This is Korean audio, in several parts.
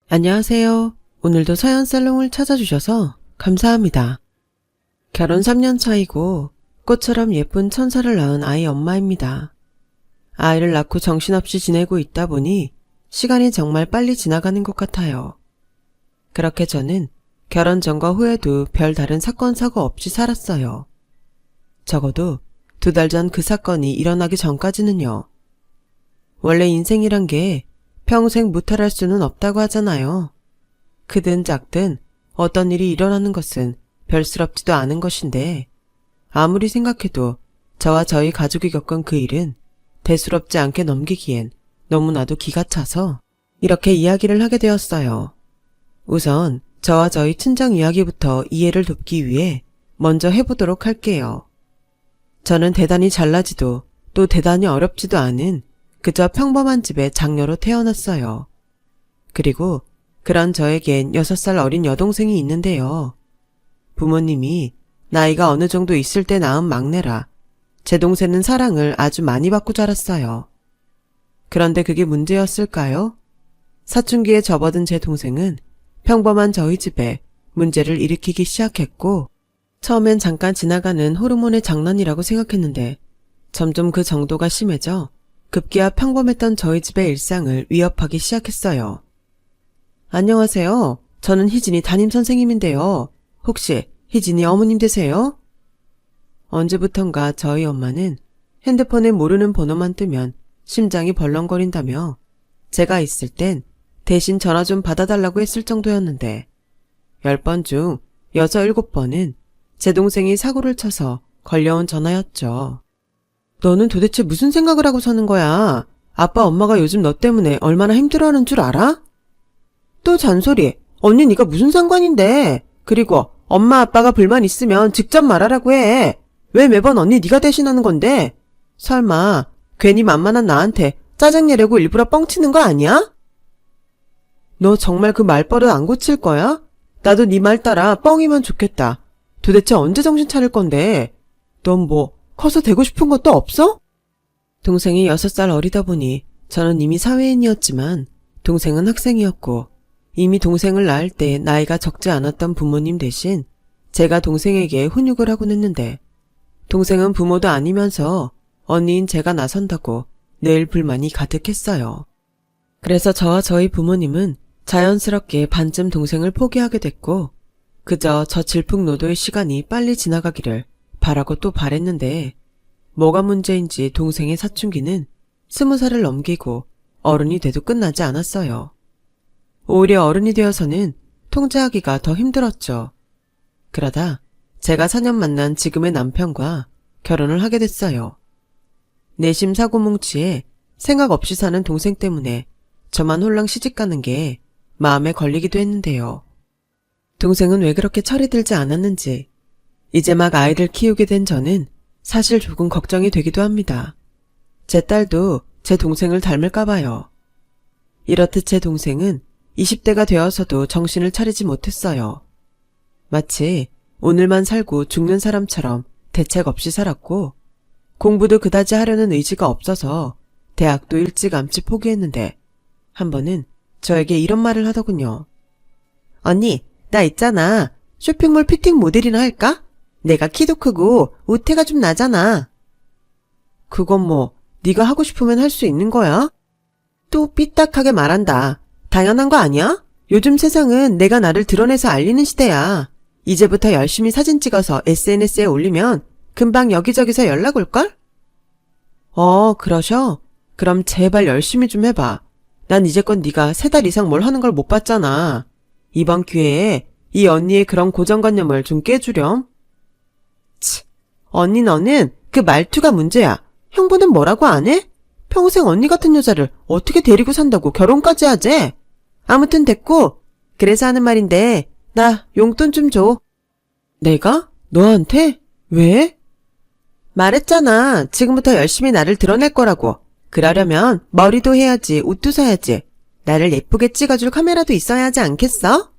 안녕하세요. 오늘도 서연살롱을 찾아주셔서 감사합니다. 결혼 3년 차이고 꽃처럼 예쁜 천사를 낳은 아이 엄마입니다. 아이를 낳고 정신없이 지내고 있다 보니 시간이 정말 빨리 지나가는 것 같아요. 그렇게 저는 결혼 전과 후에도 별 다른 사건 사고 없이 살았어요. 적어도 2달 전 그 사건이 일어나기 전까지는요. 원래 인생이란 게 평생 무탈할 수는 없다고 하잖아요. 크든 작든 어떤 일이 일어나는 것은 별스럽지도 않은 것인데 아무리 생각해도 저와 저희 가족이 겪은 그 일은 대수롭지 않게 넘기기엔 너무나도 기가 차서 이렇게 이야기를 하게 되었어요. 우선 저와 저희 친정 이야기부터 이해를 돕기 위해 먼저 해보도록 할게요. 저는 대단히 잘나지도 또 대단히 어렵지도 않은 그저 평범한 집의 장녀로 태어났어요. 그리고 그런 저에겐 6살 어린 여동생이 있는데요. 부모님이 나이가 어느 정도 있을 때 낳은 막내라 제 동생은 사랑을 아주 많이 받고 자랐어요. 그런데 그게 문제였을까요? 사춘기에 접어든 제 동생은 평범한 저희 집에 문제를 일으키기 시작했고 처음엔 잠깐 지나가는 호르몬의 장난이라고 생각했는데 점점 그 정도가 심해져 급기야 평범했던 저희 집의 일상을 위협하기 시작했어요. 안녕하세요. 저는 희진이 담임선생님인데요. 혹시 희진이 어머님 되세요? 언제부턴가 저희 엄마는 핸드폰에 모르는 번호만 뜨면 심장이 벌렁거린다며 제가 있을 땐 대신 전화 좀 받아달라고 했을 정도였는데 10번 중 6, 7번은 제 동생이 사고를 쳐서 걸려온 전화였죠. 너는 도대체 무슨 생각을 하고 사는 거야? 아빠 엄마가 요즘 너 때문에 얼마나 힘들어하는 줄 알아? 또 잔소리. 언니 네가 무슨 상관인데. 그리고 엄마 아빠가 불만 있으면 직접 말하라고 해. 왜 매번 언니 네가 대신하는 건데? 설마 괜히 만만한 나한테 짜증내려고 일부러 뻥치는 거 아니야? 너 정말 그 말버릇 안 고칠 거야? 나도 네 말 따라 뻥이면 좋겠다. 도대체 언제 정신 차릴 건데? 넌 뭐 커서 되고 싶은 것도 없어? 동생이 6살 어리다 보니 저는 이미 사회인이었지만 동생은 학생이었고 이미 동생을 낳을 때 나이가 적지 않았던 부모님 대신 제가 동생에게 훈육을 하곤 했는데 동생은 부모도 아니면서 언니인 제가 나선다고 늘 불만이 가득했어요. 그래서 저와 저희 부모님은 자연스럽게 반쯤 동생을 포기하게 됐고 그저 저 질풍노도의 시간이 빨리 지나가기를 바라고 또 바랬는데 뭐가 문제인지 동생의 사춘기는 20살을 넘기고 어른이 돼도 끝나지 않았어요. 오히려 어른이 되어서는 통제하기가 더 힘들었죠. 그러다 제가 4년 만난 지금의 남편과 결혼을 하게 됐어요. 내심 사고뭉치에 생각 없이 사는 동생 때문에 저만 홀랑 시집가는 게 마음에 걸리기도 했는데요. 동생은 왜 그렇게 철이 들지 않았는지 이제 막 아이를 키우게 된 저는 사실 조금 걱정이 되기도 합니다. 제 딸도 제 동생을 닮을까 봐요. 이렇듯 제 동생은 20대가 되어서도 정신을 차리지 못했어요. 마치 오늘만 살고 죽는 사람처럼 대책 없이 살았고 공부도 그다지 하려는 의지가 없어서 대학도 일찌감치 포기했는데 한 번은 저에게 이런 말을 하더군요. 언니, 나 있잖아. 쇼핑몰 피팅 모델이나 할까? 내가 키도 크고 우태가 좀 나잖아. 그건 뭐 네가 하고 싶으면 할 수 있는 거야? 또 삐딱하게 말한다. 당연한 거 아니야? 요즘 세상은 내가 나를 드러내서 알리는 시대야. 이제부터 열심히 사진 찍어서 SNS에 올리면 금방 여기저기서 연락 올걸? 그러셔? 그럼 제발 열심히 좀 해봐. 난 이제껏 네가 3달 이상 뭘 하는 걸 못 봤잖아. 이번 기회에 이 언니의 그런 고정관념을 좀 깨주렴. 치, 언니 너는 그 말투가 문제야. 형부는 뭐라고 안 해? 평생 언니 같은 여자를 어떻게 데리고 산다고 결혼까지 하재? 아무튼 됐고, 그래서 하는 말인데 나 용돈 좀 줘. 내가? 너한테? 왜? 말했잖아. 지금부터 열심히 나를 드러낼 거라고. 그러려면 머리도 해야지, 옷도 사야지. 나를 예쁘게 찍어줄 카메라도 있어야 하지 않겠어?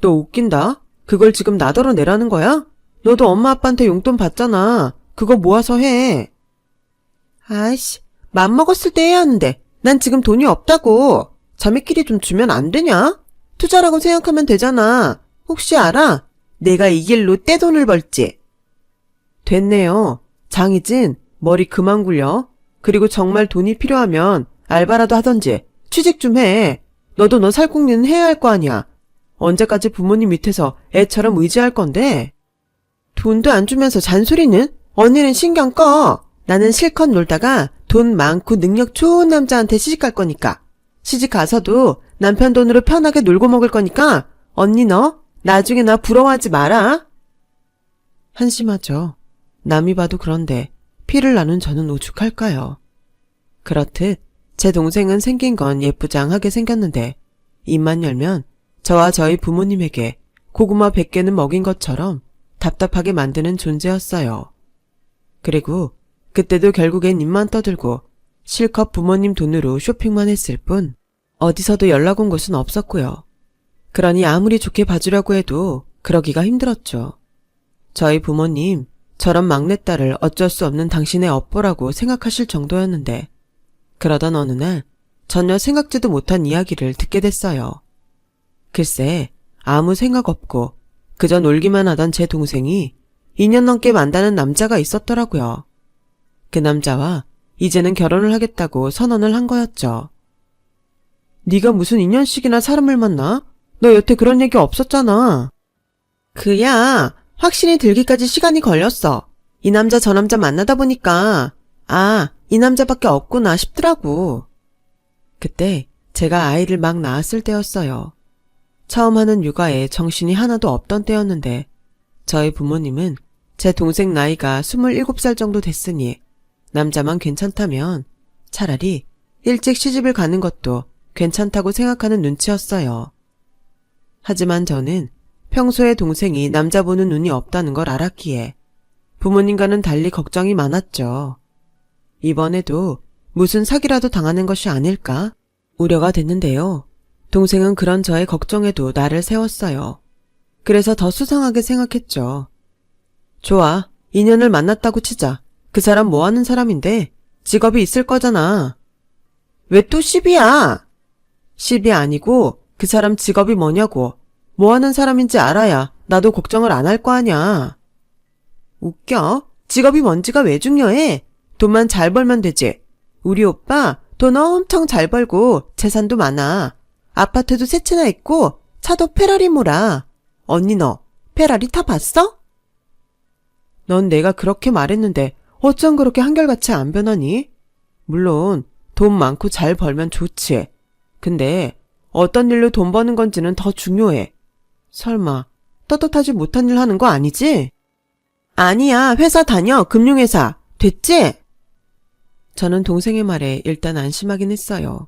너 웃긴다. 그걸 지금 나더러 내라는 거야? 너도 엄마 아빠한테 용돈 받잖아. 그거 모아서 해. 아이씨, 맘먹었을 때 해야 하는데 난 지금 돈이 없다고. 자매끼리 좀 주면 안 되냐? 투자라고 생각하면 되잖아. 혹시 알아? 내가 이 길로 떼돈을 벌지. 됐네요. 장희진, 머리 그만 굴려. 그리고 정말 돈이 필요하면 알바라도 하던지 취직 좀 해. 너도 너 살궁리는 해야 할 거 아니야. 언제까지 부모님 밑에서 애처럼 의지할 건데? 돈도 안 주면서 잔소리는? 언니는 신경 꺼. 나는 실컷 놀다가 돈 많고 능력 좋은 남자한테 시집갈 거니까. 시집 가서도 남편 돈으로 편하게 놀고 먹을 거니까 언니 너 나중에 나 부러워하지 마라. 한심하죠. 남이 봐도 그런데 피를 나눈 저는 오죽할까요. 그렇듯 제 동생은 생긴 건 예쁘장하게 생겼는데 입만 열면 저와 저희 부모님에게 고구마 100개는 먹인 것처럼 답답하게 만드는 존재였어요. 그리고 그때도 결국엔 입만 떠들고 실컷 부모님 돈으로 쇼핑만 했을 뿐 어디서도 연락 온 곳은 없었고요. 그러니 아무리 좋게 봐주려고 해도 그러기가 힘들었죠. 저희 부모님 저런 막내딸을 어쩔 수 없는 당신의 업보라고 생각하실 정도였는데 그러던 어느 날 전혀 생각지도 못한 이야기를 듣게 됐어요. 글쎄 아무 생각 없고 그저 놀기만 하던 제 동생이 2년 넘게 만나는 남자가 있었더라고요. 그 남자와 이제는 결혼을 하겠다고 선언을 한 거였죠. 네가 무슨 2년씩이나 사람을 만나? 너 여태 그런 얘기 없었잖아. 그야 확신이 들기까지 시간이 걸렸어. 이 남자 저 남자 만나다 보니까 이 남자밖에 없구나 싶더라고. 그때 제가 아이를 막 낳았을 때였어요. 처음 하는 육아에 정신이 하나도 없던 때였는데 저희 부모님은 제 동생 나이가 27살 정도 됐으니 남자만 괜찮다면 차라리 일찍 시집을 가는 것도 괜찮다고 생각하는 눈치였어요. 하지만 저는 평소에 동생이 남자 보는 눈이 없다는 걸 알았기에 부모님과는 달리 걱정이 많았죠. 이번에도 무슨 사기라도 당하는 것이 아닐까 우려가 됐는데요. 동생은 그런 저의 걱정에도 나를 세웠어요. 그래서 더 수상하게 생각했죠. 좋아, 인연을 만났다고 치자. 그 사람 뭐 하는 사람인데 직업이 있을 거잖아. 왜 또 시비야? 시비 아니고 그 사람 직업이 뭐냐고. 뭐 하는 사람인지 알아야 나도 걱정을 안 할 거 아냐. 웃겨? 직업이 뭔지가 왜 중요해? 돈만 잘 벌면 되지. 우리 오빠 돈 엄청 잘 벌고 재산도 많아. 아파트도 세 채나 있고 차도 페라리 몰아. 언니 너 페라리 타봤어? 넌 내가 그렇게 말했는데 어쩜 그렇게 한결같이 안 변하니? 물론 돈 많고 잘 벌면 좋지. 근데 어떤 일로 돈 버는 건지는 더 중요해. 설마 떳떳하지 못한 일 하는 거 아니지? 아니야, 회사 다녀. 금융회사. 됐지? 저는 동생의 말에 일단 안심하긴 했어요.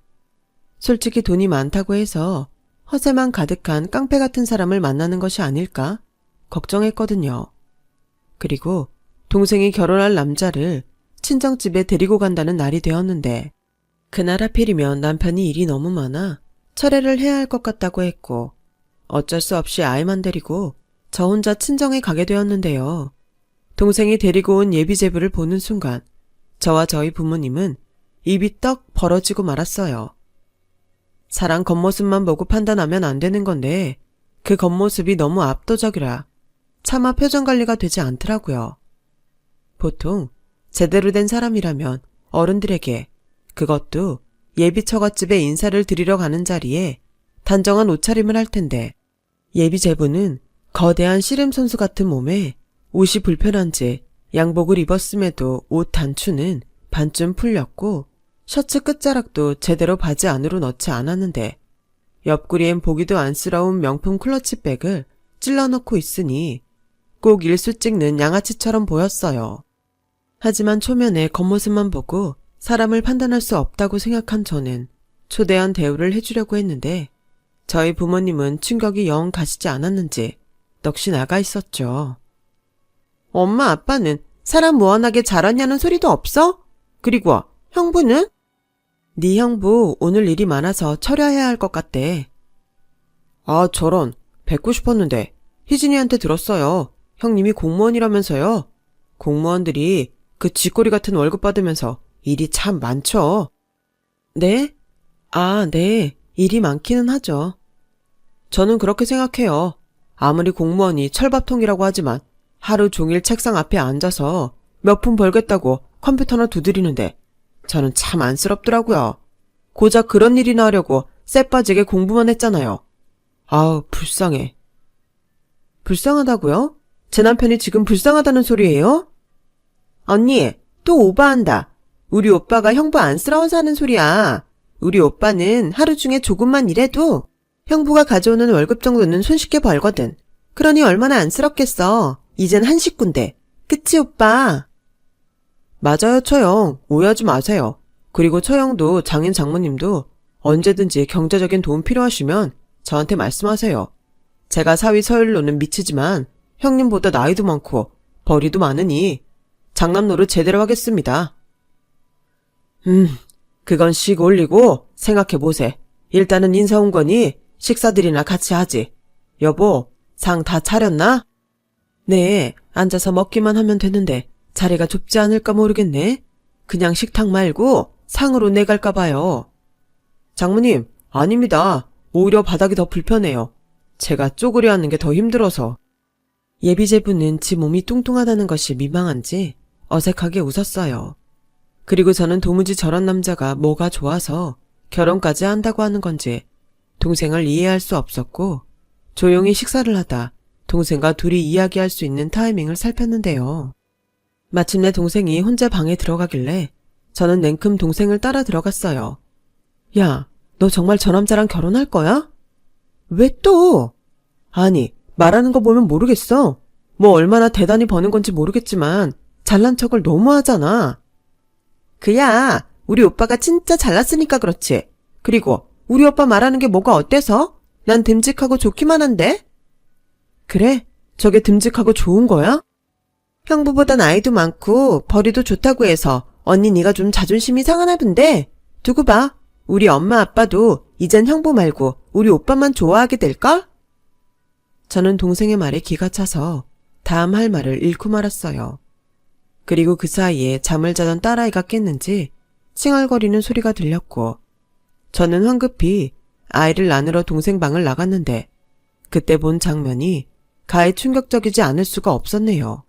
솔직히 돈이 많다고 해서 허세만 가득한 깡패 같은 사람을 만나는 것이 아닐까 걱정했거든요. 그리고 동생이 결혼할 남자를 친정집에 데리고 간다는 날이 되었는데 그날 하필이면 남편이 일이 너무 많아 철회를 해야 할 것 같다고 했고 어쩔 수 없이 아이만 데리고 저 혼자 친정에 가게 되었는데요. 동생이 데리고 온 예비제부를 보는 순간 저와 저희 부모님은 입이 떡 벌어지고 말았어요. 사람 겉모습만 보고 판단하면 안 되는 건데 그 겉모습이 너무 압도적이라 차마 표정 관리가 되지 않더라고요. 보통 제대로 된 사람이라면 어른들에게 그것도 예비 처갓집에 인사를 드리러 가는 자리에 단정한 옷차림을 할 텐데 예비제부는 거대한 씨름 선수 같은 몸에 옷이 불편한지 양복을 입었음에도 옷 단추는 반쯤 풀렸고 셔츠 끝자락도 제대로 바지 안으로 넣지 않았는데 옆구리엔 보기도 안쓰러운 명품 클러치백을 찔러넣고 있으니 꼭 일수 찍는 양아치처럼 보였어요. 하지만 초면에 겉모습만 보고 사람을 판단할 수 없다고 생각한 저는 초대한 대우를 해주려고 했는데 저희 부모님은 충격이 영 가시지 않았는지 넋이 나가 있었죠. 엄마 아빠는 사람 무한하게 잘하냐는 소리도 없어? 그리고 형부는? 네 형부 오늘 일이 많아서 처리해야 할 것 같대. 아 저런 뵙고 싶었는데 희진이한테 들었어요. 형님이 공무원이라면서요. 공무원들이 그 쥐꼬리 같은 월급 받으면서 일이 참 많죠. 네? 아, 네. 일이 많기는 하죠. 저는 그렇게 생각해요. 아무리 공무원이 철밥통이라고 하지만 하루 종일 책상 앞에 앉아서 몇 푼 벌겠다고 컴퓨터나 두드리는데 저는 참 안쓰럽더라고요. 고작 그런 일이나 하려고 쎄 빠지게 공부만 했잖아요. 아우, 불쌍해. 불쌍하다고요? 제 남편이 지금 불쌍하다는 소리예요? 언니, 또 오버한다. 우리 오빠가 형부 안쓰러워서 하는 소리야. 우리 오빠는 하루 중에 조금만 일해도 형부가 가져오는 월급 정도는 손쉽게 벌거든. 그러니 얼마나 안쓰럽겠어. 이젠 한 식구인데. 그치, 오빠? 맞아요, 처형. 오해하지 마세요. 그리고 처형도 장인 장모님도 언제든지 경제적인 도움 필요하시면 저한테 말씀하세요. 제가 사위 서열로는 미치지만 형님보다 나이도 많고 벌이도 많으니 장남 노릇 제대로 하겠습니다. 그건 씩 올리고 생각해보세. 일단은 인사 온 거니 식사들이나 같이 하지. 여보, 상 다 차렸나? 네, 앉아서 먹기만 하면 되는데 자리가 좁지 않을까 모르겠네. 그냥 식탁 말고 상으로 내갈까 봐요. 장모님, 아닙니다. 오히려 바닥이 더 불편해요. 제가 쪼그려 앉는 게 더 힘들어서. 예비제부는 지 몸이 뚱뚱하다는 것이 민망한지 어색하게 웃었어요. 그리고 저는 도무지 저런 남자가 뭐가 좋아서 결혼까지 한다고 하는 건지 동생을 이해할 수 없었고 조용히 식사를 하다 동생과 둘이 이야기할 수 있는 타이밍을 살폈는데요. 마침내 동생이 혼자 방에 들어가길래 저는 냉큼 동생을 따라 들어갔어요. 야, 너 정말 저 남자랑 결혼할 거야? 왜 또? 아니, 말하는 거 보면 모르겠어. 뭐 얼마나 대단히 버는 건지 모르겠지만 잘난 척을 너무 하잖아. 그야, 우리 오빠가 진짜 잘났으니까 그렇지. 그리고 우리 오빠 말하는 게 뭐가 어때서? 난 듬직하고 좋기만 한데? 그래? 저게 듬직하고 좋은 거야? 형부보다 나이도 많고 벌이도 좋다고 해서 언니 네가 좀 자존심이 상하나 본데? 두고 봐. 우리 엄마 아빠도 이젠 형부 말고 우리 오빠만 좋아하게 될걸? 저는 동생의 말에 기가 차서 다음 할 말을 잃고 말았어요. 그리고 그 사이에 잠을 자던 딸아이가 깼는지 칭얼거리는 소리가 들렸고 저는 황급히 아이를 안으러 동생 방을 나갔는데 그때 본 장면이 가히 충격적이지 않을 수가 없었네요.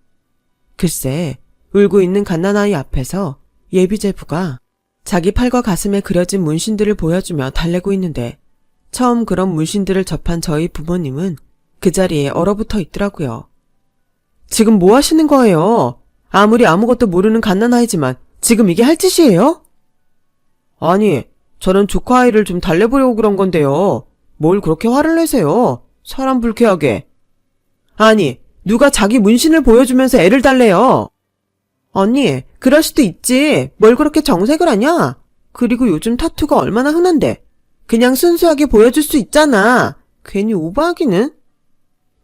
글쎄, 울고 있는 갓난아이 앞에서 예비제부가 자기 팔과 가슴에 그려진 문신들을 보여주며 달래고 있는데 처음 그런 문신들을 접한 저희 부모님은 그 자리에 얼어붙어 있더라고요. 지금 뭐 하시는 거예요? 아무리 아무것도 모르는 갓난아이지만 지금 이게 할 짓이에요? 아니, 저는 조카 아이를 좀 달래보려고 그런 건데요. 뭘 그렇게 화를 내세요? 사람 불쾌하게. 아니, 누가 자기 문신을 보여주면서 애를 달래요? 언니, 그럴 수도 있지. 뭘 그렇게 정색을 하냐? 그리고 요즘 타투가 얼마나 흔한데. 그냥 순수하게 보여줄 수 있잖아. 괜히 오버하기는.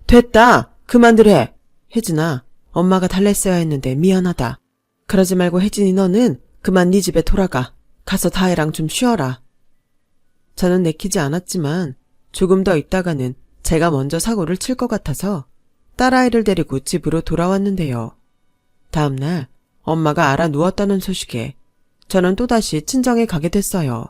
됐다. 그만들 해. 혜진아, 엄마가 달랬어야 했는데 미안하다. 그러지 말고 혜진이 너는 그만 네 집에 돌아가. 가서 다혜랑 좀 쉬어라. 저는 내키지 않았지만 조금 더 있다가는 제가 먼저 사고를 칠 것 같아서 딸아이를 데리고 집으로 돌아왔는데요. 다음날 엄마가 알아 누웠다는 소식에 저는 또다시 친정에 가게 됐어요.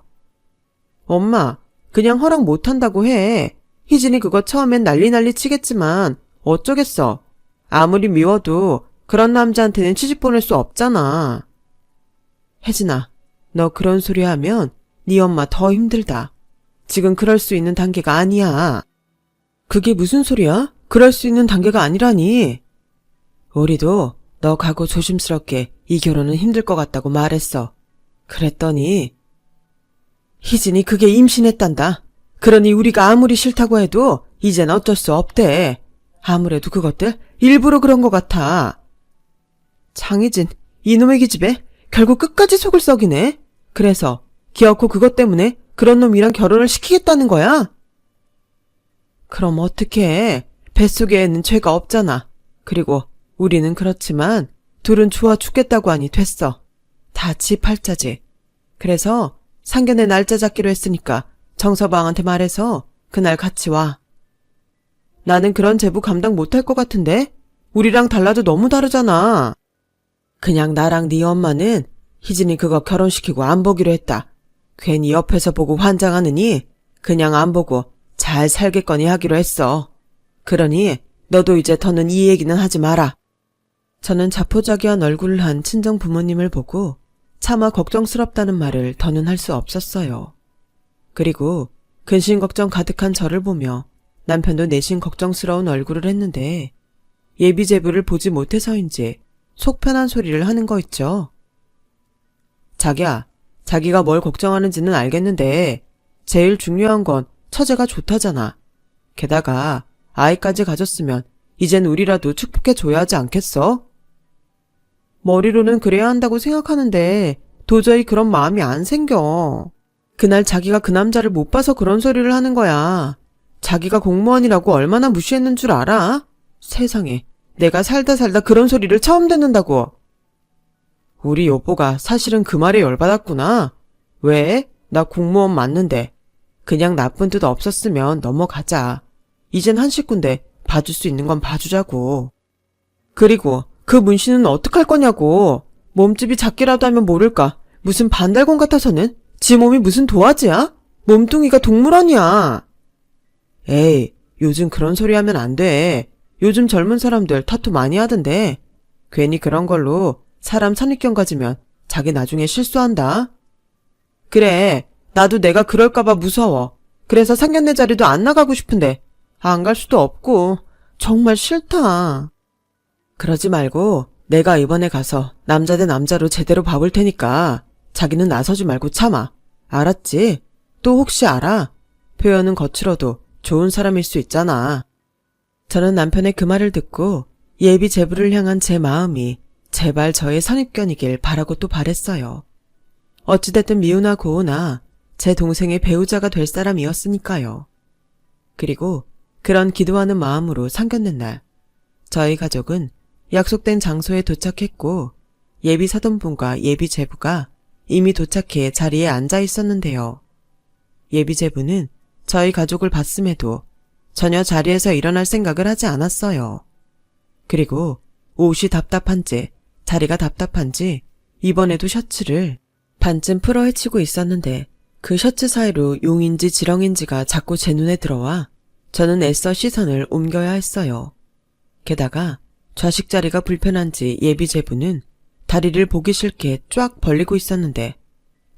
엄마, 그냥 허락 못한다고 해. 희진이 그거 처음엔 난리 치겠지만 어쩌겠어. 아무리 미워도 그런 남자한테는 시집 보낼 수 없잖아. 혜진아, 너 그런 소리 하면 네 엄마 더 힘들다. 지금 그럴 수 있는 단계가 아니야. 그게 무슨 소리야? 그럴 수 있는 단계가 아니라니. 우리도 너 가고 조심스럽게 이 결혼은 힘들 것 같다고 말했어. 그랬더니 희진이 그게 임신했단다. 그러니 우리가 아무리 싫다고 해도 이젠 어쩔 수 없대. 아무래도 그것들 일부러 그런 것 같아. 장희진, 이놈의 기집애 결국 끝까지 속을 썩이네. 그래서 기어코 그것 때문에 그런 놈이랑 결혼을 시키겠다는 거야? 그럼 어떡해. 뱃속에는 죄가 없잖아. 그리고 우리는 그렇지만 둘은 좋아 죽겠다고 하니 됐어. 다 지 팔자지. 그래서 상견례 날짜 잡기로 했으니까 정서방한테 말해서 그날 같이 와. 나는 그런 제부 감당 못할 것 같은데? 우리랑 달라도 너무 다르잖아. 그냥 나랑 네 엄마는 희진이 그거 결혼시키고 안 보기로 했다. 괜히 옆에서 보고 환장하느니 그냥 안 보고 잘 살겠거니 하기로 했어. 그러니 너도 이제 더는 이 얘기는 하지 마라. 저는 자포자기한 얼굴을 한 친정 부모님을 보고 차마 걱정스럽다는 말을 더는 할 수 없었어요. 그리고 근심 걱정 가득한 저를 보며 남편도 내심 걱정스러운 얼굴을 했는데 예비제부를 보지 못해서인지 속 편한 소리를 하는 거 있죠. 자기야, 자기가 뭘 걱정하는지는 알겠는데 제일 중요한 건 처제가 좋다잖아. 게다가 아이까지 가졌으면 이젠 우리라도 축복해줘야 하지 않겠어? 머리로는 그래야 한다고 생각하는데 도저히 그런 마음이 안 생겨. 그날 자기가 그 남자를 못 봐서 그런 소리를 하는 거야. 자기가 공무원이라고 얼마나 무시했는 줄 알아? 세상에, 내가 살다 그런 소리를 처음 듣는다고. 우리 여보가 사실은 그 말에 열받았구나. 왜? 나 공무원 맞는데. 그냥 나쁜 뜻 없었으면 넘어가자. 이젠 한 식구인데 봐줄 수 있는 건 봐주자고. 그리고 그 문신은 어떡할 거냐고. 몸집이 작기라도 하면 모를까. 무슨 반달곰 같아서는 지 몸이 무슨 도화지야? 몸뚱이가 동물 아니야. 에이, 요즘 그런 소리 하면 안 돼. 요즘 젊은 사람들 타투 많이 하던데. 괜히 그런 걸로 사람 선입견 가지면 자기 나중에 실수한다. 그래, 나도 내가 그럴까봐 무서워. 그래서 상견례 자리도 안 나가고 싶은데 안 갈 수도 없고 정말 싫다. 그러지 말고 내가 이번에 가서 남자 대 남자로 제대로 봐볼 테니까 자기는 나서지 말고 참아. 알았지? 또 혹시 알아? 표현은 거칠어도 좋은 사람일 수 있잖아. 저는 남편의 그 말을 듣고 예비 제부를 향한 제 마음이 제발 저의 선입견이길 바라고 또 바랬어요. 어찌됐든 미우나 고우나 제 동생의 배우자가 될 사람이었으니까요. 그리고 그런 기도하는 마음으로 상견례 날 저희 가족은 약속된 장소에 도착했고 예비 사돈분과 예비 제부가 이미 도착해 자리에 앉아 있었는데요. 예비 제부는 저희 가족을 봤음에도 전혀 자리에서 일어날 생각을 하지 않았어요. 그리고 옷이 답답한지 자리가 답답한지 이번에도 셔츠를 반쯤 풀어 헤치고 있었는데 그 셔츠 사이로 용인지 지렁인지가 자꾸 제 눈에 들어와 저는 애써 시선을 옮겨야 했어요. 게다가 좌식 자리가 불편한지 예비 제부는 다리를 보기 싫게 쫙 벌리고 있었는데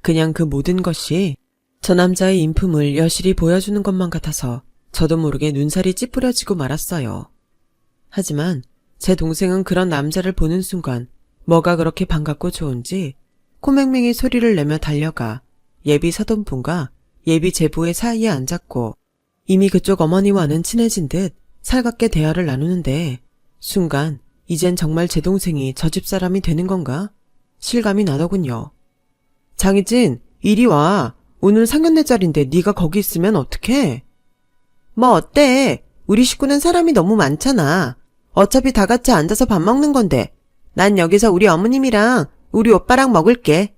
그냥 그 모든 것이 저 남자의 인품을 여실히 보여주는 것만 같아서 저도 모르게 눈살이 찌푸려지고 말았어요. 하지만 제 동생은 그런 남자를 보는 순간 뭐가 그렇게 반갑고 좋은지 코맹맹이 소리를 내며 달려가 예비 사돈분과 예비 제부의 사이에 앉았고 이미 그쪽 어머니와는 친해진 듯 살갑게 대화를 나누는데 순간 이젠 정말 제 동생이 저 집 사람이 되는 건가? 실감이 나더군요. 장희진, 이리 와. 오늘 상견례 자리인데 네가 거기 있으면 어떡해? 뭐 어때? 우리 식구는 사람이 너무 많잖아. 어차피 다 같이 앉아서 밥 먹는 건데 난 여기서 우리 어머님이랑 우리 오빠랑 먹을게.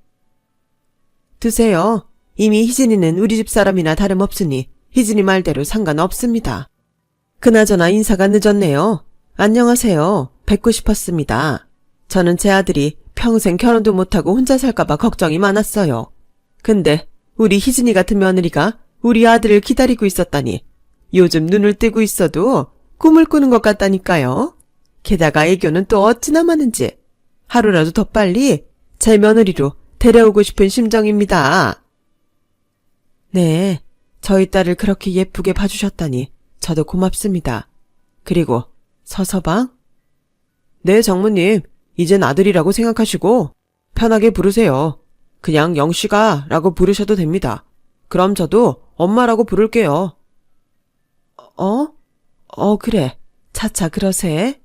드세요. 이미 희진이는 우리 집 사람이나 다름없으니 희진이 말대로 상관없습니다. 그나저나 인사가 늦었네요. 안녕하세요. 뵙고 싶었습니다. 저는 제 아들이 평생 결혼도 못하고 혼자 살까봐 걱정이 많았어요. 근데 우리 희진이 같은 며느리가 우리 아들을 기다리고 있었다니 요즘 눈을 뜨고 있어도 꿈을 꾸는 것 같다니까요. 게다가 애교는 또 어찌나 많은지 하루라도 더 빨리 제 며느리로 데려오고 싶은 심정입니다. 네, 저희 딸을 그렇게 예쁘게 봐주셨다니 저도 고맙습니다. 그리고 서서방? 네, 장모님. 이젠 아들이라고 생각하시고 편하게 부르세요. 그냥 영씨가 라고 부르셔도 됩니다. 그럼 저도 엄마라고 부를게요. 그래. 차차 그러세.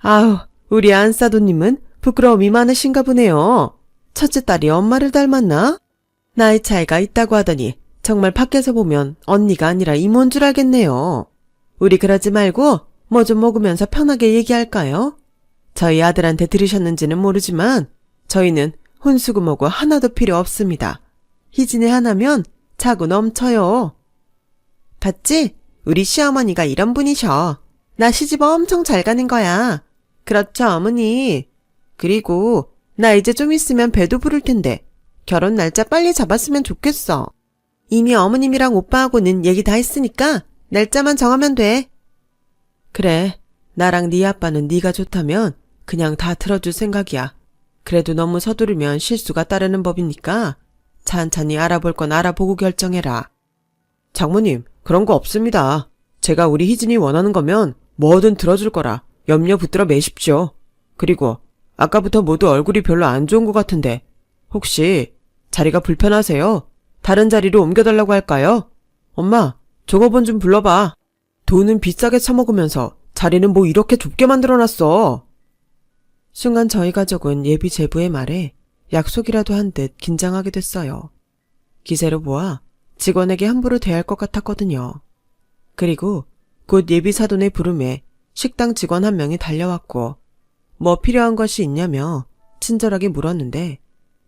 아우, 우리 안사도님은 부끄러움이 많으신가 보네요. 첫째 딸이 엄마를 닮았나? 나이 차이가 있다고 하더니 정말 밖에서 보면 언니가 아니라 이모인 줄 알겠네요. 우리 그러지 말고 뭐 좀 먹으면서 편하게 얘기할까요? 저희 아들한테 들으셨는지는 모르지만 저희는 혼수구모고 하나도 필요 없습니다. 희진이 하나면 자고 넘쳐요. 봤지? 우리 시어머니가 이런 분이셔. 나 시집 엄청 잘 가는 거야. 그렇죠, 어머니. 그리고 나 이제 좀 있으면 배도 부를 텐데 결혼 날짜 빨리 잡았으면 좋겠어. 이미 어머님이랑 오빠하고는 얘기 다 했으니까 날짜만 정하면 돼. 그래, 나랑 네 아빠는 네가 좋다면 그냥 다 틀어줄 생각이야. 그래도 너무 서두르면 실수가 따르는 법이니까 찬찬히 알아볼 건 알아보고 결정해라. 장모님, 그런 거 없습니다. 제가 우리 희진이 원하는 거면 뭐든 들어줄 거라 염려 붙들어 매십시오. 그리고 아까부터 모두 얼굴이 별로 안 좋은 것 같은데 혹시 자리가 불편하세요? 다른 자리로 옮겨달라고 할까요? 엄마, 종업원 좀 불러봐. 돈은 비싸게 처먹으면서 자리는 뭐 이렇게 좁게 만들어놨어. 순간 저희 가족은 예비 제부의 말에 약속이라도 한 듯 긴장하게 됐어요. 기세로 보아 직원에게 함부로 대할 것 같았거든요. 그리고 곧 예비 사돈의 부름에 식당 직원 한 명이 달려왔고 뭐 필요한 것이 있냐며 친절하게 물었는데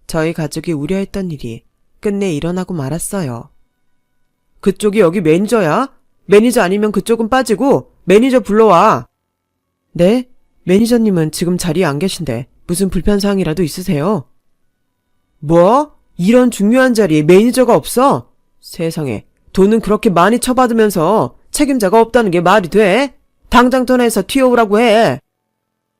저희 가족이 우려했던 일이 끝내 일어나고 말았어요. 그쪽이 여기 매니저야? 매니저 아니면 그쪽은 빠지고 매니저 불러와. 네? 매니저님은 지금 자리에 안 계신데 무슨 불편사항이라도 있으세요? 뭐? 이런 중요한 자리에 매니저가 없어? 세상에, 돈은 그렇게 많이 쳐받으면서 책임자가 없다는 게 말이 돼? 당장 전화해서 튀어오라고 해.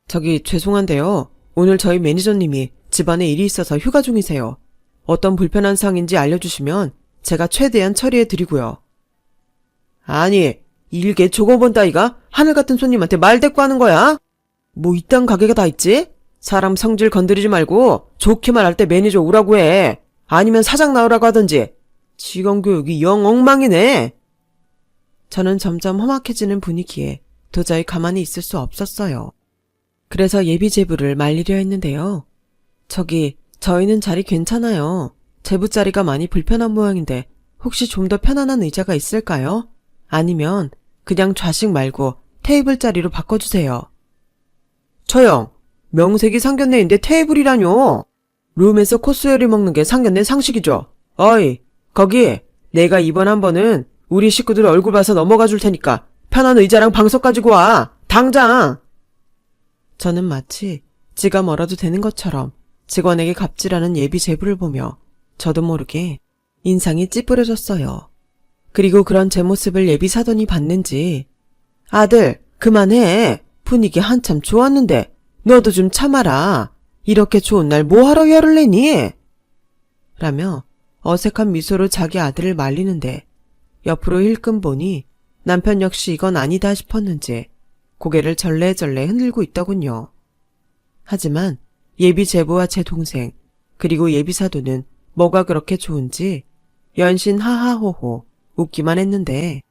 저기 죄송한데요. 오늘 저희 매니저님이 집안에 일이 있어서 휴가 중이세요. 어떤 불편한 사항인지 알려주시면 제가 최대한 처리해드리고요. 아니, 일개 조거본 따위가 하늘 같은 손님한테 말대꾸 하는 거야? 뭐 이딴 가게가 다 있지? 사람 성질 건드리지 말고 좋게 말할 때 매니저 오라고 해. 아니면 사장 나오라고 하든지. 직원 교육이 영 엉망이네. 저는 점점 험악해지는 분위기에 도저히 가만히 있을 수 없었어요. 그래서 예비 제부를 말리려 했는데요. 저희는 자리 괜찮아요. 제부 자리가 많이 불편한 모양인데 혹시 좀 더 편안한 의자가 있을까요? 아니면 그냥 좌식 말고 테이블 자리로 바꿔주세요. 처형, 명색이 상견례인데 테이블이라뇨. 룸에서 코스 요리 먹는 게 상견례 상식이죠. 어이, 거기 내가 이번 한 번은 우리 식구들 얼굴 봐서 넘어가 줄 테니까 편한 의자랑 방석 가지고 와. 당장. 저는 마치 지가 멀어도 되는 것처럼 직원에게 갑질하는 예비 제부를 보며 저도 모르게 인상이 찌푸려졌어요. 그리고 그런 제 모습을 예비 사돈이 봤는지 아들, 그만해. 분위기 한참 좋았는데 너도 좀 참아라. 이렇게 좋은 날 뭐하러 열을 내니? 라며 어색한 미소로 자기 아들을 말리는데 옆으로 힐끔 보니 남편 역시 이건 아니다 싶었는지 고개를 절레절레 흔들고 있더군요. 하지만 예비 제부와 제 동생 그리고 예비 사돈은 뭐가 그렇게 좋은지 연신 하하호호 웃기만 했는데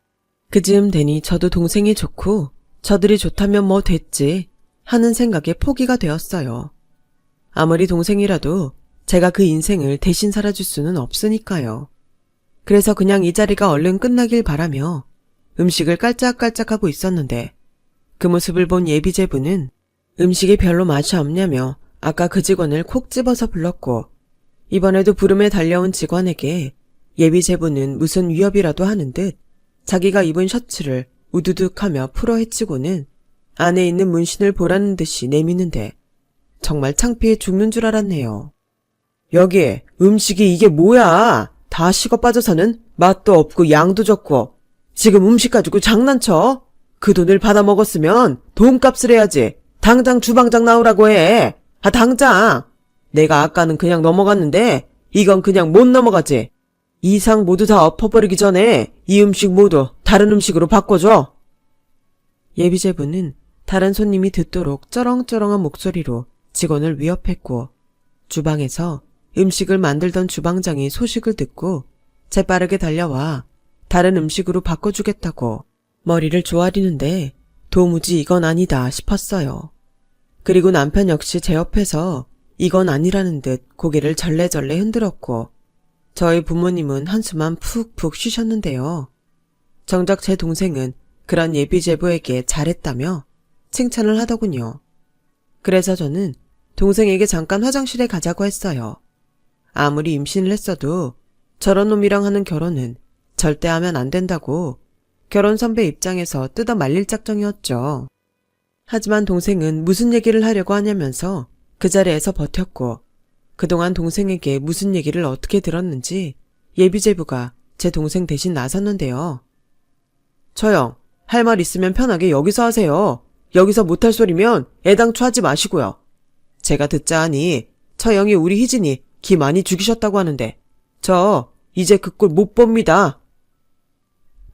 그즈음 되니 저도 동생이 좋고 저들이 좋다면 뭐 됐지 하는 생각에 포기가 되었어요. 아무리 동생이라도 제가 그 인생을 대신 살아줄 수는 없으니까요. 그래서 그냥 이 자리가 얼른 끝나길 바라며 음식을 깔짝깔짝하고 있었는데 그 모습을 본 예비 제부는 음식이 별로 맛이 없냐며 아까 그 직원을 콕 집어서 불렀고 이번에도 부름에 달려온 직원에게 예비 제부는 무슨 위협이라도 하는 듯 자기가 입은 셔츠를 우두둑하며 풀어헤치고는 안에 있는 문신을 보라는 듯이 내미는데 정말 창피해 죽는 줄 알았네요. 여기 음식이 이게 뭐야? 다 식어 빠져서는 맛도 없고 양도 적고 지금 음식 가지고 장난쳐? 그 돈을 받아 먹었으면 돈값을 해야지. 당장 주방장 나오라고 해. 아 당장. 내가 아까는 그냥 넘어갔는데 이건 그냥 못 넘어가지. 이 상 모두 다 엎어버리기 전에 이 음식 모두 다른 음식으로 바꿔줘. 예비제부는 다른 손님이 듣도록 쩌렁쩌렁한 목소리로 직원을 위협했고 주방에서 음식을 만들던 주방장이 소식을 듣고 재빠르게 달려와 다른 음식으로 바꿔주겠다고 머리를 조아리는데 도무지 이건 아니다 싶었어요. 그리고 남편 역시 제 옆에서 이건 아니라는 듯 고개를 절레절레 흔들었고 저희 부모님은 한숨만 푹푹 쉬셨는데요. 정작 제 동생은 그런 예비제부에게 잘했다며 칭찬을 하더군요. 그래서 저는 동생에게 잠깐 화장실에 가자고 했어요. 아무리 임신을 했어도 저런 놈이랑 하는 결혼은 절대 하면 안 된다고 결혼 선배 입장에서 뜯어 말릴 작정이었죠. 하지만 동생은 무슨 얘기를 하려고 하냐면서 그 자리에서 버텼고 그동안 동생에게 무슨 얘기를 어떻게 들었는지 예비제부가 제 동생 대신 나섰는데요. 처형, 할 말 있으면 편하게 여기서 하세요. 여기서 못할 소리면 애당초 하지 마시고요. 제가 듣자 하니 처형이 우리 희진이 기 많이 죽이셨다고 하는데 저 이제 그 꼴 못 봅니다.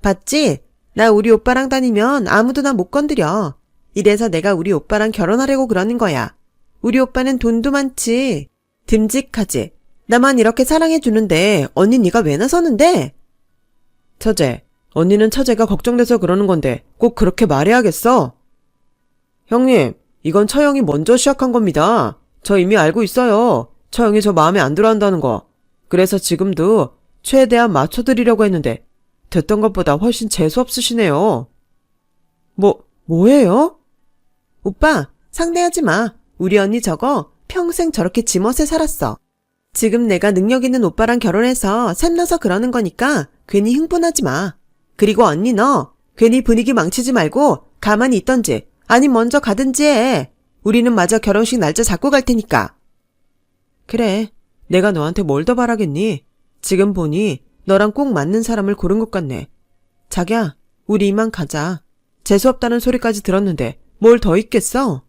봤지? 나 우리 오빠랑 다니면 아무도 나 못 건드려. 이래서 내가 우리 오빠랑 결혼하려고 그러는 거야. 우리 오빠는 돈도 많지. 듬직하지. 나만 이렇게 사랑해주는데 언니 네가 왜 나서는데? 처제, 언니는 처제가 걱정돼서 그러는 건데 꼭 그렇게 말해야겠어? 형님, 이건 처형이 먼저 시작한 겁니다. 저 이미 알고 있어요. 처형이 저 마음에 안 들어 한다는 거. 그래서 지금도 최대한 맞춰드리려고 했는데 됐던 것보다 훨씬 재수없으시네요. 뭐예요? 오빠, 상대하지 마. 우리 언니 저거 평생 저렇게 지멋에 살았어. 지금 내가 능력 있는 오빠랑 결혼해서 샘나서 그러는 거니까 괜히 흥분하지 마. 그리고 언니 너 괜히 분위기 망치지 말고 가만히 있던지 아니 먼저 가든지 해. 우리는 마저 결혼식 날짜 잡고 갈 테니까. 그래, 내가 너한테 뭘 더 바라겠니? 지금 보니 너랑 꼭 맞는 사람을 고른 것 같네. 자기야, 우리 이만 가자. 재수없다는 소리까지 들었는데 뭘 더 있겠어?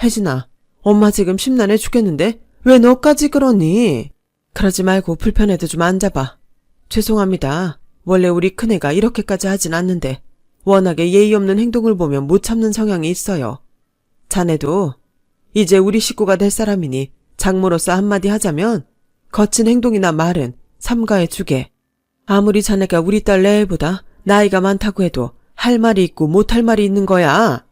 혜진아, 엄마 지금 심란해 죽겠는데 왜 너까지 그러니? 그러지 말고 불편해도 좀 앉아봐. 죄송합니다. 원래 우리 큰애가 이렇게까지 하진 않는데 워낙에 예의 없는 행동을 보면 못 참는 성향이 있어요. 자네도 이제 우리 식구가 될 사람이니 장모로서 한마디 하자면 거친 행동이나 말은 삼가해 주게. 아무리 자네가 우리 딸 레일보다 나이가 많다고 해도 할 말이 있고 못할 말이 있는 거야.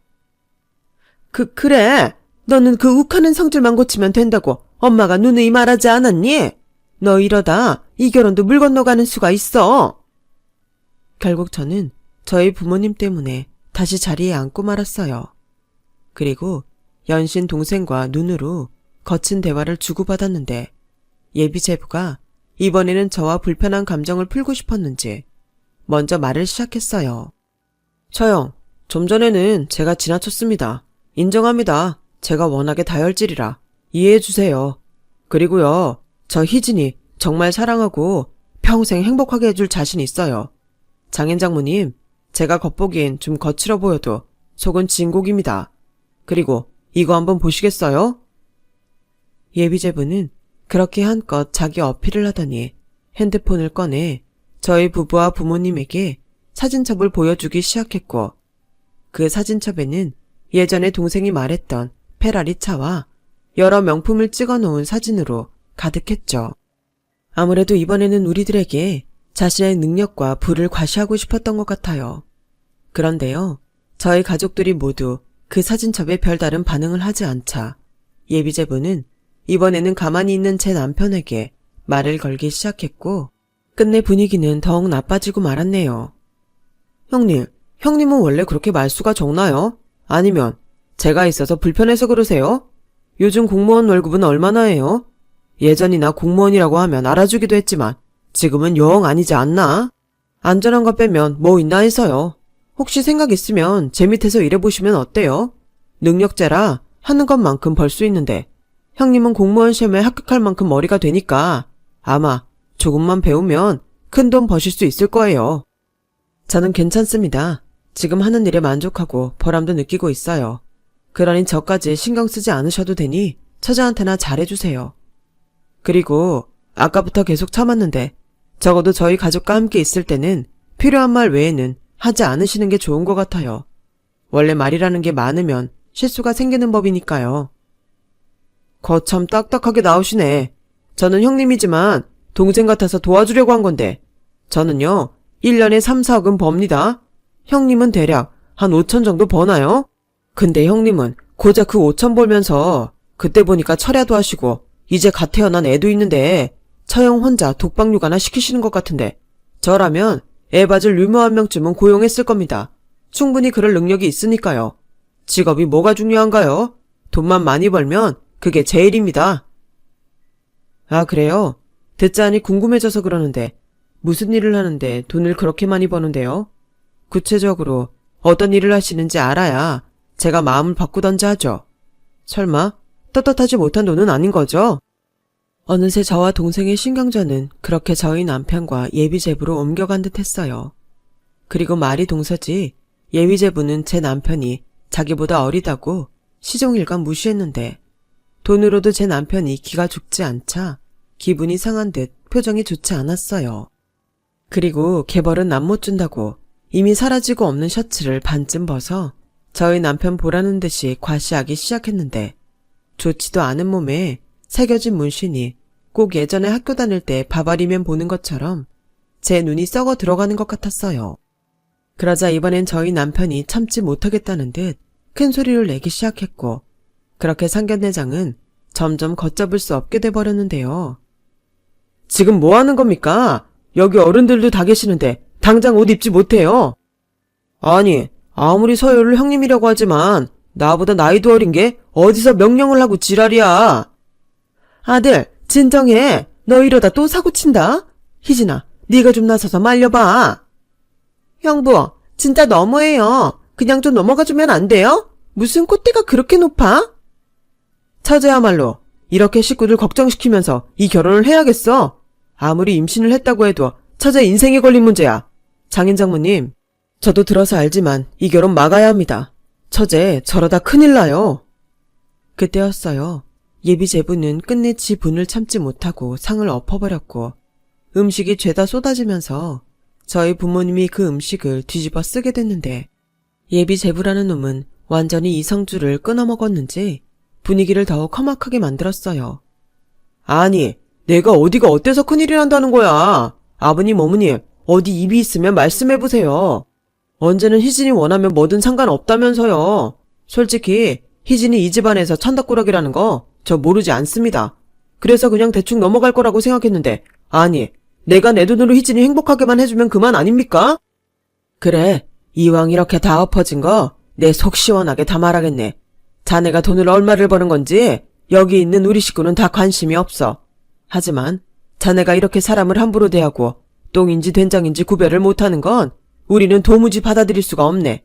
그래. 너는 그 욱하는 성질만 고치면 된다고 엄마가 누누이 말하지 않았니? 너 이러다 이 결혼도 물 건너가는 수가 있어. 결국 저는 저희 부모님 때문에 다시 자리에 앉고 말았어요. 그리고 연신 동생과 눈으로 거친 대화를 주고받았는데 예비제부가 이번에는 저와 불편한 감정을 풀고 싶었는지 먼저 말을 시작했어요. 처형, 좀 전에는 제가 지나쳤습니다. 인정합니다. 제가 워낙에 다혈질이라 이해해주세요. 그리고요, 저 희진이 정말 사랑하고 평생 행복하게 해줄 자신 있어요. 장인 장모님, 제가 겉보기엔 좀 거칠어 보여도 속은 진국입니다. 그리고 이거 한번 보시겠어요? 예비제부는 그렇게 한껏 자기 어필을 하더니 핸드폰을 꺼내 저희 부부와 부모님에게 사진첩을 보여주기 시작했고 그 사진첩에는 예전에 동생이 말했던 페라리 차와 여러 명품을 찍어놓은 사진으로 가득했죠. 아무래도 이번에는 우리들에게 자신의 능력과 부를 과시하고 싶었던 것 같아요. 그런데요, 저희 가족들이 모두 그 사진첩에 별다른 반응을 하지 않자 예비제부는 이번에는 가만히 있는 제 남편에게 말을 걸기 시작했고 끝내 분위기는 더욱 나빠지고 말았네요. 형님은 원래 그렇게 말수가 적나요? 아니면 제가 있어서 불편해서 그러세요? 요즘 공무원 월급은 얼마나 해요? 예전이나 공무원이라고 하면 알아주기도 했지만 지금은 영 아니지 않나? 안전한 거 빼면 뭐 있나 해서요. 혹시 생각 있으면 제 밑에서 일해보시면 어때요? 능력자라 하는 것만큼 벌 수 있는데 형님은 공무원 시험에 합격할 만큼 머리가 되니까 아마 조금만 배우면 큰 돈 버실 수 있을 거예요. 저는 괜찮습니다. 지금 하는 일에 만족하고 보람도 느끼고 있어요. 그러니 저까지 신경 쓰지 않으셔도 되니 처자한테나 잘해주세요. 그리고 아까부터 계속 참았는데 적어도 저희 가족과 함께 있을 때는 필요한 말 외에는 하지 않으시는 게 좋은 것 같아요. 원래 말이라는 게 많으면 실수가 생기는 법이니까요. 거참 딱딱하게 나오시네. 저는 형님이지만 동생 같아서 도와주려고 한 건데 저는요 1년에 3, 4억은 법니다. 형님은 대략 한 5천 정도 버나요? 근데 형님은 고작 그 5천 벌면서 그때 보니까 철야도 하시고 이제 갓 태어난 애도 있는데 처형 혼자 독박 육아나 시키시는 것 같은데 저라면 애 봐줄 유모 한 명쯤은 고용했을 겁니다. 충분히 그럴 능력이 있으니까요. 직업이 뭐가 중요한가요? 돈만 많이 벌면 그게 제일입니다. 아, 그래요? 듣자하니 궁금해져서 그러는데 무슨 일을 하는데 돈을 그렇게 많이 버는데요? 구체적으로 어떤 일을 하시는지 알아야 제가 마음을 바꾸던지 하죠. 설마 떳떳하지 못한 돈은 아닌 거죠? 어느새 저와 동생의 신경전은 그렇게 저희 남편과 예비제부로 옮겨간 듯 했어요. 그리고 말이 동서지 예비제부는 제 남편이 자기보다 어리다고 시종일관 무시했는데 돈으로도 제 남편이 기가 죽지 않자 기분이 상한 듯 표정이 좋지 않았어요. 그리고 개벌은 남 못 준다고 이미 사라지고 없는 셔츠를 반쯤 벗어 저희 남편 보라는 듯이 과시하기 시작했는데 좋지도 않은 몸에 새겨진 문신이 꼭 예전에 학교 다닐 때 바바리면 보는 것처럼 제 눈이 썩어 들어가는 것 같았어요. 그러자 이번엔 저희 남편이 참지 못하겠다는 듯 큰 소리를 내기 시작했고 그렇게 상견례장은 점점 걷잡을 수 없게 돼버렸는데요. 지금 뭐 하는 겁니까? 여기 어른들도 다 계시는데 당장 옷 입지 못해요. 아니, 아무리 서열을 형님이라고 하지만 나보다 나이도 어린 게 어디서 명령을 하고 지랄이야. 아들, 진정해. 너 이러다 또 사고 친다. 희진아, 네가 좀 나서서 말려봐. 형부, 진짜 너무해요. 그냥 좀 넘어가주면 안 돼요? 무슨 콧대가 그렇게 높아? 처제야말로 이렇게 식구들 걱정시키면서 이 결혼을 해야겠어. 아무리 임신을 했다고 해도 처제 인생에 걸린 문제야. 장인 장모님, 저도 들어서 알지만 이 결혼 막아야 합니다. 처제 저러다 큰일 나요. 그때였어요. 예비 제부는 끝내 지 분을 참지 못하고 상을 엎어버렸고 음식이 죄다 쏟아지면서 저희 부모님이 그 음식을 뒤집어 쓰게 됐는데 예비 제부라는 놈은 완전히 이성줄을 끊어먹었는지 분위기를 더욱 험악하게 만들었어요. 아니, 내가 어디가 어때서 큰일이 난다는 거야. 아버님, 어머님, 어디 입이 있으면 말씀해보세요. 언제는 희진이 원하면 뭐든 상관없다면서요. 솔직히 희진이 이 집안에서 천덕꾸러기라는 거 저 모르지 않습니다. 그래서 그냥 대충 넘어갈 거라고 생각했는데 아니, 내가 내 돈으로 희진이 행복하게만 해주면 그만 아닙니까? 그래, 이왕 이렇게 다 엎어진 거 내 속 시원하게 다 말하겠네. 자네가 돈을 얼마를 버는 건지 여기 있는 우리 식구는 다 관심이 없어. 하지만 자네가 이렇게 사람을 함부로 대하고 똥인지 된장인지 구별을 못하는 건 우리는 도무지 받아들일 수가 없네.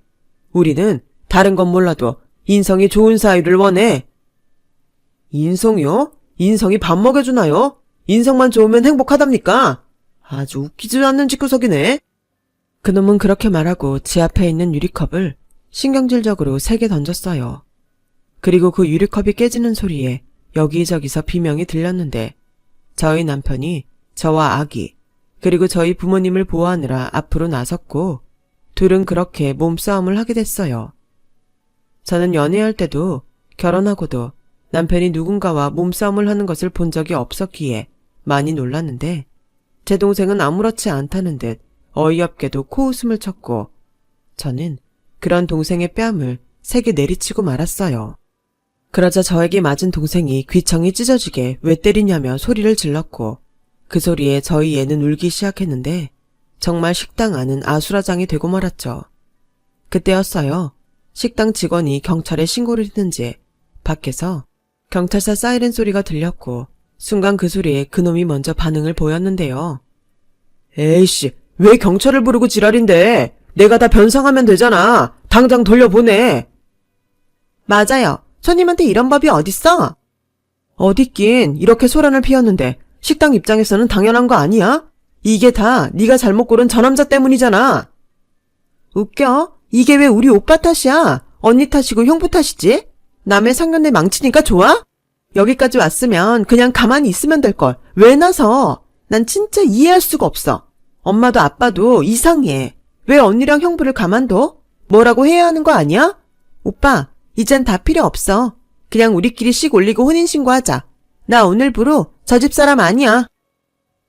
우리는 다른 건 몰라도 인성이 좋은 사위를 원해. 인성이요? 인성이 밥 먹여주나요? 인성만 좋으면 행복하답니까? 아주 웃기지 않는 집구석이네. 그놈은 그렇게 말하고 지 앞에 있는 유리컵을 신경질적으로 3개 던졌어요. 그리고 그 유리컵이 깨지는 소리에 여기저기서 비명이 들렸는데 저희 남편이 저와 아기 그리고 저희 부모님을 보호하느라 앞으로 나섰고 둘은 그렇게 몸싸움을 하게 됐어요. 저는 연애할 때도 결혼하고도 남편이 누군가와 몸싸움을 하는 것을 본 적이 없었기에 많이 놀랐는데 제 동생은 아무렇지 않다는 듯 어이없게도 코웃음을 쳤고 저는 그런 동생의 뺨을 3개 내리치고 말았어요. 그러자 저에게 맞은 동생이 귀청이 찢어지게 왜 때리냐며 소리를 질렀고 그 소리에 저희 애는 울기 시작했는데 정말 식당 안은 아수라장이 되고 말았죠. 그때였어요. 식당 직원이 경찰에 신고를 했는지 밖에서 경찰차 사이렌 소리가 들렸고 순간 그 소리에 그놈이 먼저 반응을 보였는데요. 에이씨, 왜 경찰을 부르고 지랄인데? 내가 다 변상하면 되잖아. 당장 돌려보내. 맞아요. 손님한테 이런 법이 어딨어? 어딨긴 이렇게 소란을 피웠는데 식당 입장에서는 당연한 거 아니야? 이게 다 네가 잘못 고른 저 남자 때문이잖아. 웃겨? 이게 왜 우리 오빠 탓이야? 언니 탓이고 형부 탓이지? 남의 상견례 망치니까 좋아? 여기까지 왔으면 그냥 가만히 있으면 될걸. 왜 나서? 난 진짜 이해할 수가 없어. 엄마도 아빠도 이상해. 왜 언니랑 형부를 가만둬? 뭐라고 해야 하는 거 아니야? 오빠, 이젠 다 필요 없어. 그냥 우리끼리 씩 올리고 혼인신고하자. 나 오늘부로 저 집 사람 아니야.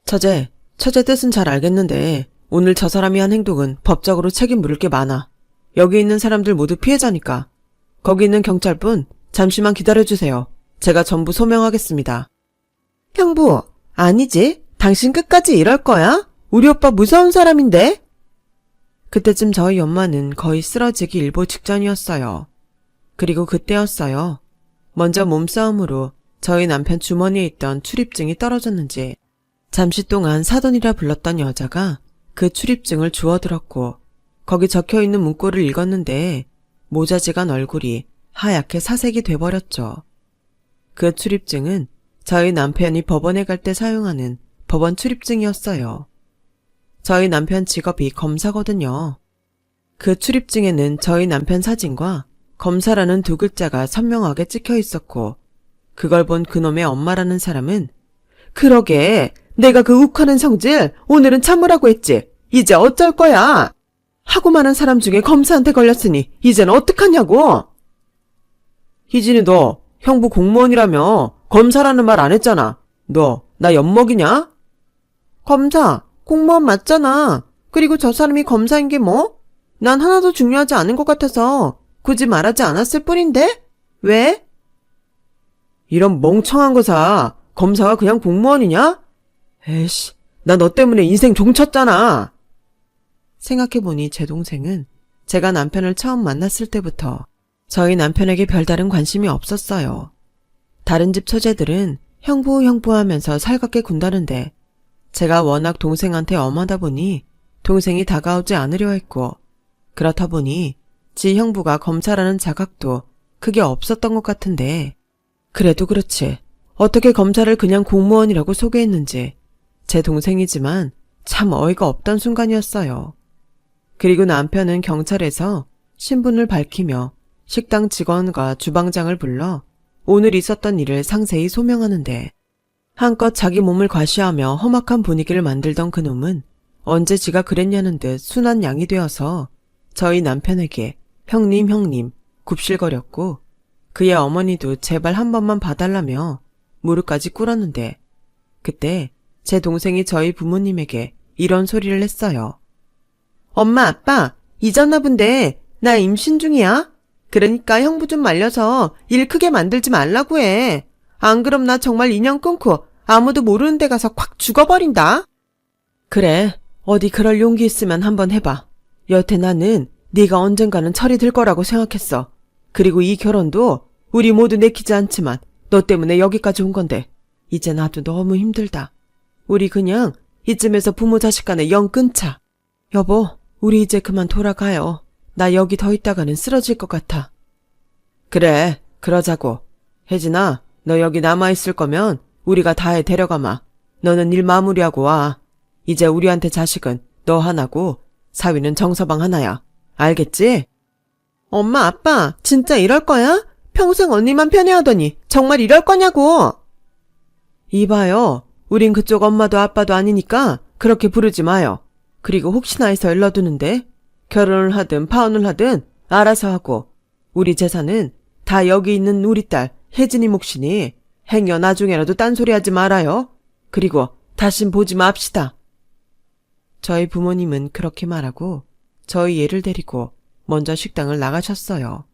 처제 뜻은 잘 알겠는데 오늘 저 사람이 한 행동은 법적으로 책임 물을 게 많아. 여기 있는 사람들 모두 피해자니까. 거기 있는 경찰분 잠시만 기다려주세요. 제가 전부 소명하겠습니다. 형부, 아니지. 당신 끝까지 이럴 거야? 우리 오빠 무서운 사람인데? 그때쯤 저희 엄마는 거의 쓰러지기 일보 직전이었어요. 그리고 그때였어요. 먼저 몸싸움으로 저희 남편 주머니에 있던 출입증이 떨어졌는지 잠시 동안 사돈이라 불렀던 여자가 그 출입증을 주워들었고 거기 적혀있는 문구를 읽었는데 모자지간 얼굴이 하얗게 사색이 돼버렸죠. 그 출입증은 저희 남편이 법원에 갈 때 사용하는 법원 출입증이었어요. 저희 남편 직업이 검사거든요. 그 출입증에는 저희 남편 사진과 검사라는 두 글자가 선명하게 찍혀 있었고, 그걸 본 그놈의 엄마라는 사람은 그러게 내가 그 욱하는 성질 오늘은 참으라고 했지. 이제 어쩔 거야. 하고 많은 사람 중에 검사한테 걸렸으니 이제는 어떡하냐고. 희진이 너 형부 공무원이라며 검사라는 말 안 했잖아. 너 나 엿먹이냐? 검사, 공무원 맞잖아. 그리고 저 사람이 검사인 게 뭐? 난 하나도 중요하지 않은 것 같아서 굳이 말하지 않았을 뿐인데? 왜? 이런 멍청한 거사. 검사가 그냥 공무원이냐? 에이씨, 나 너 때문에 인생 종쳤잖아. 생각해보니 제 동생은 제가 남편을 처음 만났을 때부터 저희 남편에게 별다른 관심이 없었어요. 다른 집 처제들은 형부 하면서 살갑게 군다는데 제가 워낙 동생한테 엄하다 보니 동생이 다가오지 않으려 했고, 그렇다 보니 지 형부가 검사라는 자각도 크게 없었던 것 같은데, 그래도 그렇지 어떻게 검사를 그냥 공무원이라고 소개했는지 제 동생이지만 참 어이가 없던 순간이었어요. 그리고 남편은 경찰에서 신분을 밝히며 식당 직원과 주방장을 불러 오늘 있었던 일을 상세히 소명하는데, 한껏 자기 몸을 과시하며 험악한 분위기를 만들던 그놈은 언제 지가 그랬냐는 듯 순한 양이 되어서 저희 남편에게 형님 굽실거렸고, 그의 어머니도 제발 한 번만 봐달라며 무릎까지 꿇었는데, 그때 제 동생이 저희 부모님에게 이런 소리를 했어요. 엄마, 아빠, 잊었나 본데 나 임신 중이야. 그러니까 형부 좀 말려서 일 크게 만들지 말라고 해. 안 그럼 나 정말 인연 끊고 아무도 모르는 데 가서 콱 죽어버린다. 그래, 어디 그럴 용기 있으면 한번 해봐. 여태 나는 네가 언젠가는 철이 들 거라고 생각했어. 그리고 이 결혼도 우리 모두 내키지 않지만 너 때문에 여기까지 온 건데 이제 나도 너무 힘들다. 우리 그냥 이쯤에서 부모 자식 간에 영 끊자. 여보, 우리 이제 그만 돌아가요. 나 여기 더 있다가는 쓰러질 것 같아. 그래, 그러자고. 혜진아, 너 여기 남아있을 거면 우리가 다해 데려가마. 너는 일 마무리하고 와. 이제 우리한테 자식은 너 하나고 사위는 정서방 하나야. 알겠지? 엄마, 아빠, 진짜 이럴 거야? 평생 언니만 편애하더니 정말 이럴 거냐고. 이봐요. 우린 그쪽 엄마도 아빠도 아니니까 그렇게 부르지 마요. 그리고 혹시나 해서 일러두는데 결혼을 하든 파혼을 하든 알아서 하고, 우리 재산은 다 여기 있는 우리 딸 혜진이 몫이니 행여 나중에라도 딴소리하지 말아요. 그리고 다신 보지 맙시다. 저희 부모님은 그렇게 말하고 저희 애를 데리고 먼저 식당을 나가셨어요.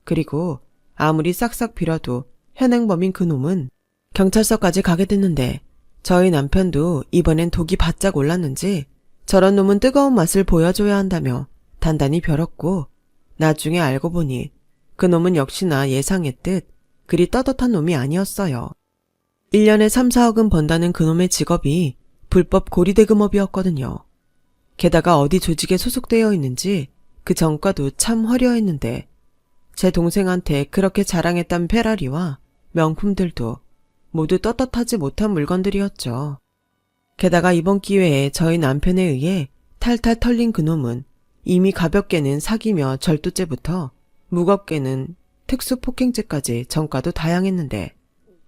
그리고 아무리 싹싹 빌어도 현행범인 그놈은 경찰서까지 가게 됐는데, 저희 남편도 이번엔 독이 바짝 올랐는지 저런 놈은 뜨거운 맛을 보여줘야 한다며 단단히 벼렀고, 나중에 알고 보니 그놈은 역시나 예상했듯 그리 떳떳한 놈이 아니었어요. 1년에 3, 4억은 번다는 그놈의 직업이 불법 고리대금업이었거든요. 게다가 어디 조직에 소속되어 있는지 그 전과도 참 화려했는데, 제 동생한테 그렇게 자랑했던 페라리와 명품들도 모두 떳떳하지 못한 물건들이었죠. 게다가 이번 기회에 저희 남편에 의해 탈탈 털린 그놈은 이미 가볍게는 사기며 절도죄부터 무겁게는 특수폭행죄까지 전과도 다양했는데,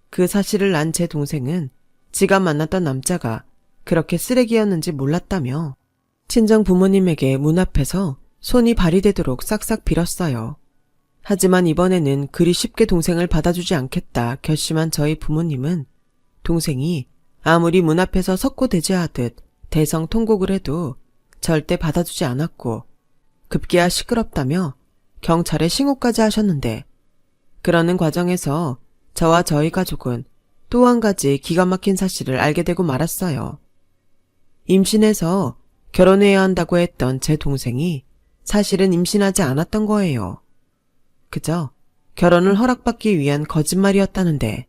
그 사실을 안 제 동생은 지가 만났던 남자가 그렇게 쓰레기였는지 몰랐다며 친정 부모님에게 문 앞에서 손이 발휘되도록 싹싹 빌었어요. 하지만 이번에는 그리 쉽게 동생을 받아주지 않겠다 결심한 저희 부모님은 동생이 아무리 문 앞에서 석고대죄하듯 대성통곡을 해도 절대 받아주지 않았고, 급기야 시끄럽다며 경찰에 신고까지 하셨는데, 그러는 과정에서 저와 저희 가족은 또 한 가지 기가 막힌 사실을 알게 되고 말았어요. 임신해서 결혼해야 한다고 했던 제 동생이 사실은 임신하지 않았던 거예요. 그저 결혼을 허락받기 위한 거짓말이었다는데,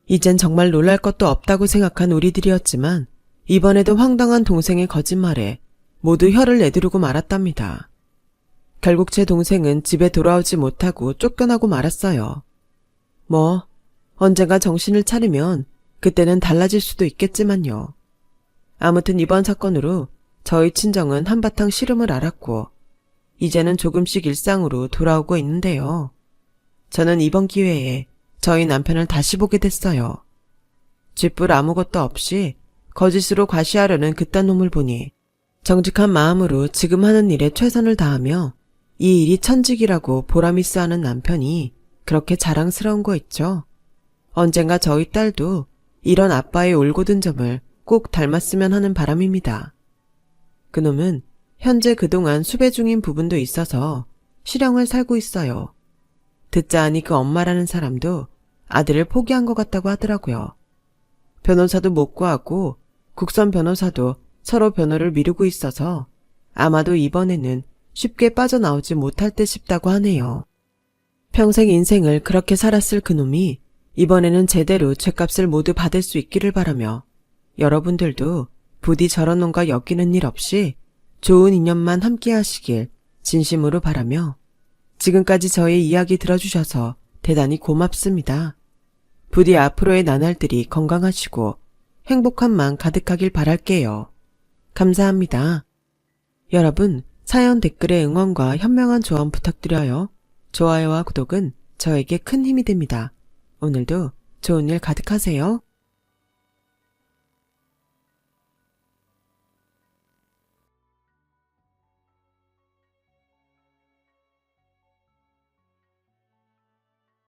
이젠 정말 놀랄 것도 없다고 생각한 우리들이었지만 이번에도 황당한 동생의 거짓말에 모두 혀를 내두르고 말았답니다. 결국 제 동생은 집에 돌아오지 못하고 쫓겨나고 말았어요. 뭐 언젠가 정신을 차리면 그때는 달라질 수도 있겠지만요. 아무튼 이번 사건으로 저희 친정은 한바탕 시름을 앓았고 이제는 조금씩 일상으로 돌아오고 있는데요. 저는 이번 기회에 저희 남편을 다시 보게 됐어요. 쥐뿔 아무것도 없이 거짓으로 과시하려는 그딴 놈을 보니 정직한 마음으로 지금 하는 일에 최선을 다하며 이 일이 천직이라고 보람있어 하는 남편이 그렇게 자랑스러운 거 있죠. 언젠가 저희 딸도 이런 아빠의 올곧은 점을 꼭 닮았으면 하는 바람입니다. 그놈은 현재 그동안 수배 중인 부분도 있어서 실형을 살고 있어요. 듣자 하니 그 엄마라는 사람도 아들을 포기한 것 같다고 하더라고요. 변호사도 못 구하고 국선 변호사도 서로 변호를 미루고 있어서 아마도 이번에는 쉽게 빠져나오지 못할 듯 싶다고 하네요. 평생 인생을 그렇게 살았을 그놈이 이번에는 제대로 죗값을 모두 받을 수 있기를 바라며 여러분들도 부디 저런 놈과 엮이는 일 없이 좋은 인연만 함께 하시길 진심으로 바라며 지금까지 저의 이야기 들어주셔서 대단히 고맙습니다. 부디 앞으로의 나날들이 건강하시고 행복함만 가득하길 바랄게요. 감사합니다. 여러분, 사연 댓글에 응원과 현명한 조언 부탁드려요. 좋아요와 구독은 저에게 큰 힘이 됩니다. 오늘도 좋은 일 가득하세요.